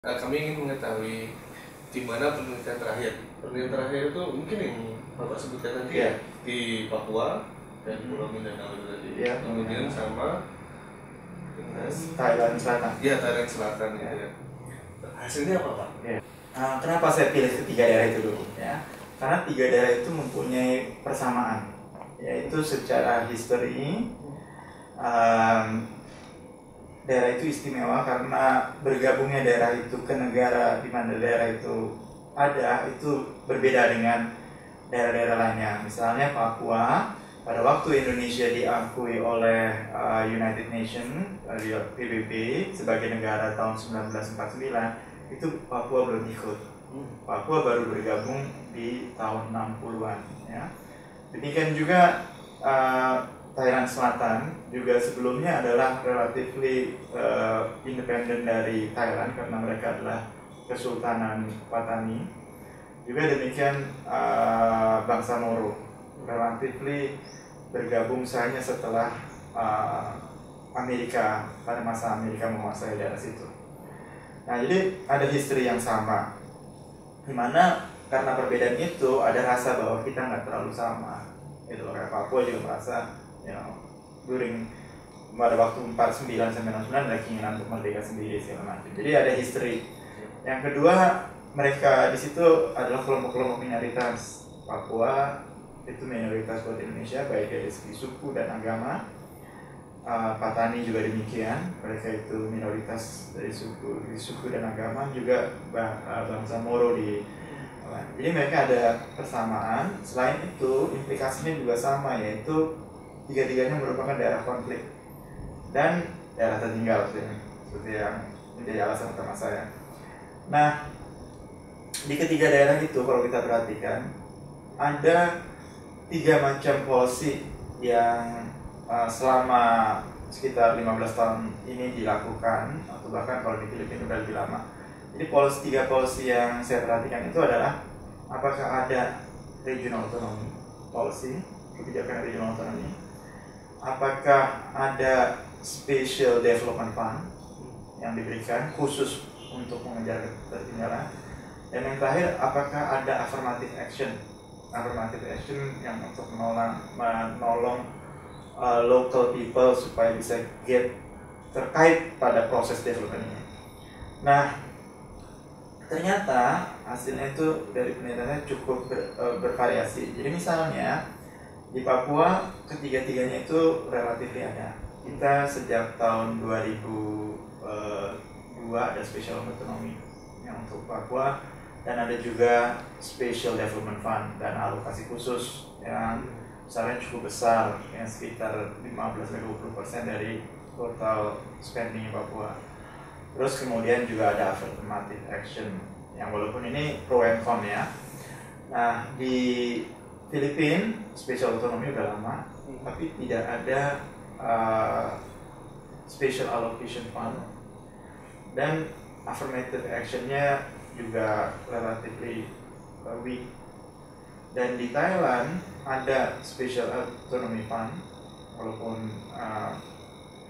Kami ingin mengetahui di mana penelitian terakhir. Penelitian terakhir itu mungkin yang Bapak sebutkan tadi ya, di Papua dan Pulau Mindanao itu tadi. Kemudian sama dengan Thailand Selatan. Ya, Thailand Selatan ya. Hasilnya apa, Pak? Kenapa saya pilih ketiga daerah itu dulu? Ya, karena tiga daerah itu mempunyai persamaan, yaitu secara histori. Daerah itu istimewa karena bergabungnya daerah itu ke negara di mana daerah itu ada itu berbeda dengan daerah-daerah lainnya. Misalnya Papua, pada waktu Indonesia diakui oleh United Nations, PBB sebagai negara tahun 1949, itu Papua belum ikut. Papua baru bergabung di tahun 60-an. Ya. Demikian juga Thailand Selatan juga sebelumnya adalah relatively independen dari Thailand karena mereka adalah Kesultanan Patani. Juga demikian bangsa Moro relatively bergabung hanya setelah Amerika, pada masa Amerika menguasai daerah situ. Nah, jadi ada history yang sama, dimana karena perbedaan itu ada rasa bahwa kita nggak terlalu sama. Itu kayak Papua juga merasa during pada waktu 49 sampai 69 ada keinginan untuk merdeka sendiri segala macam. Jadi ada history. Yang kedua, mereka di situ adalah kelompok-kelompok minoritas. Papua itu minoritas buat Indonesia baik dari segi suku dan agama. Patani juga demikian, mereka itu minoritas dari suku dan agama, juga bangsa Moro di. Jadi mereka ada persamaan. Selain itu implikasinya juga sama, yaitu tiga-tiganya merupakan daerah konflik dan daerah tertinggal seperti yang menjadi alasan utama saya. Nah, di ketiga daerah itu kalau kita perhatikan ada tiga macam policy yang selama sekitar 15 tahun ini dilakukan, atau bahkan kalau di Filipina sudah lebih lama. Jadi tiga policy yang saya perhatikan itu adalah apakah ada regional autonomy policy, kebijakan regional autonomy, apakah ada special development fund yang diberikan khusus untuk mengejar ketertinggalan, dan yang terakhir apakah ada affirmative action yang untuk menolong local people supaya bisa get terkait pada proses development ini. Nah, ternyata hasilnya itu dari penelitiannya cukup bervariasi. Jadi misalnya di Papua ketiga-tiganya itu relatif ada. Kita sejak tahun 2002 ada special autonomy yang untuk Papua, dan ada juga special development fund dan alokasi khusus yang besarnya cukup besar, yang sekitar 15-20% dari total spending Papua. Terus kemudian juga ada affirmative action yang walaupun ini pro and con ya. Nah, di Filipina special autonomy udah lama, tapi tidak ada special allocation fund, dan affirmative actionnya juga relatively weak. Dan di Thailand ada special autonomy fund walaupun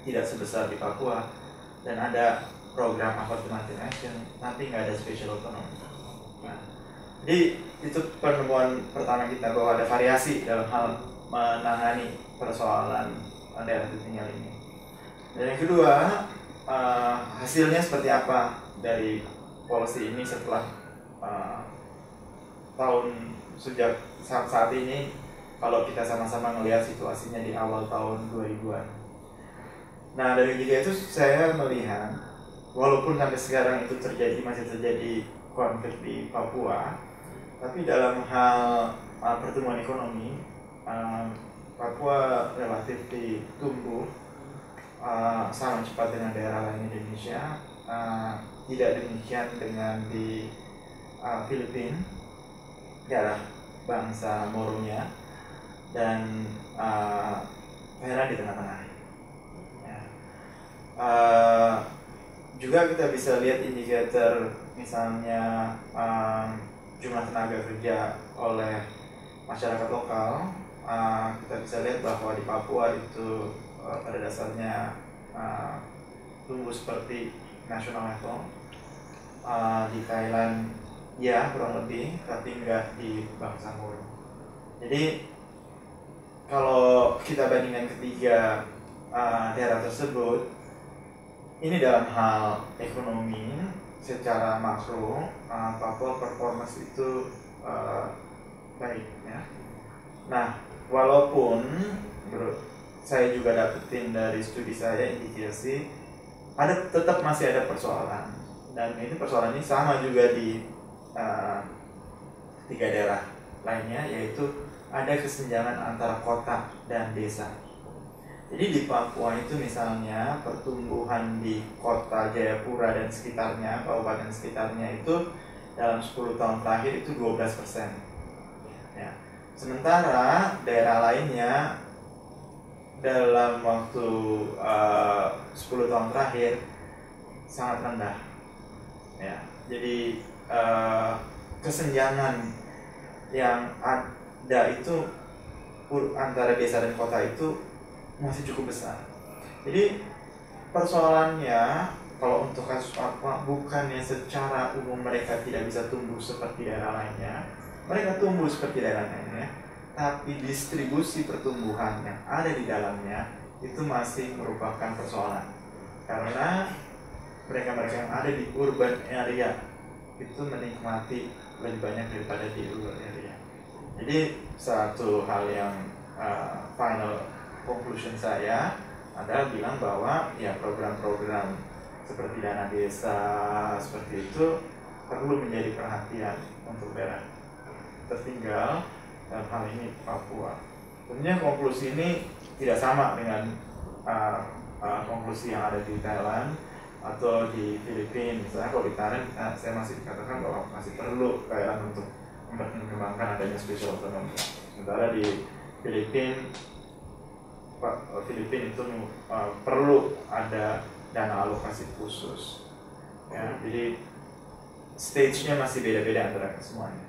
tidak sebesar di Papua, dan ada program affirmative action, tapi nggak ada special autonomy. Nah, jadi itu penemuan pertama kita bahwa ada variasi dalam hal menangani persoalan daerah tertinggal ini. Dan yang kedua, hasilnya seperti apa dari policy ini setelah sejak saat ini, kalau kita sama-sama melihat situasinya di awal tahun 2000-an. Nah, dari tiga itu saya melihat walaupun sampai sekarang itu masih terjadi konflik di Papua, tapi dalam hal pertumbuhan ekonomi, Papua relatif tumbuh sama cepat dengan daerah lain di Indonesia. Tidak demikian dengan di Filipina, daerah bangsa Moronya, dan Thailand di tengah-tengah. Ya. Juga kita bisa lihat indikator misalnya jumlah tenaga kerja oleh masyarakat lokal. Kita bisa lihat bahwa di Papua itu pada dasarnya tumbuh seperti national level, di Thailand ya kurang lebih, tapi nggak di Bangsamoro. Jadi kalau kita bandingkan ketiga daerah tersebut, ini dalam hal ekonomi secara makro Papua performance itu baik ya. Nah, walaupun saya juga dapetin dari studi saya indikasi tetap masih ada persoalan, dan ini persoalan ini sama juga di tiga daerah lainnya, yaitu ada kesenjangan antara kota dan desa. Jadi di Papua itu misalnya pertumbuhan di kota Jayapura dan sekitarnya, kabupaten sekitarnya itu dalam 10 tahun terakhir itu 12%. Ya. Sementara daerah lainnya dalam waktu 10 tahun terakhir sangat rendah. Ya. Jadi kesenjangan yang ada itu antara desa dan kota itu masih cukup besar. Jadi persoalannya kalau untuk kasus Papua bukannya secara umum mereka tidak bisa tumbuh seperti daerah lainnya, mereka tumbuh seperti daerah lainnya, tapi distribusi pertumbuhan yang ada di dalamnya itu masih merupakan persoalan, karena mereka yang ada di urban area itu menikmati lebih banyak daripada di rural area. Jadi satu hal yang final conclusion saya adalah bilang bahwa ya program-program seperti dana desa seperti itu perlu menjadi perhatian untuk daerah tertinggal, dalam hal ini Papua. Tentunya konklusi ini tidak sama dengan konklusi yang ada di Thailand atau di Filipina. Misalnya kalau di Thailand saya masih dikatakan bahwa masih perlu Thailand untuk mengembangkan adanya special autonomy. Sementara di Filipina itu perlu ada dana alokasi khusus. Ya, jadi stage-nya masih beda-beda antara semuanya.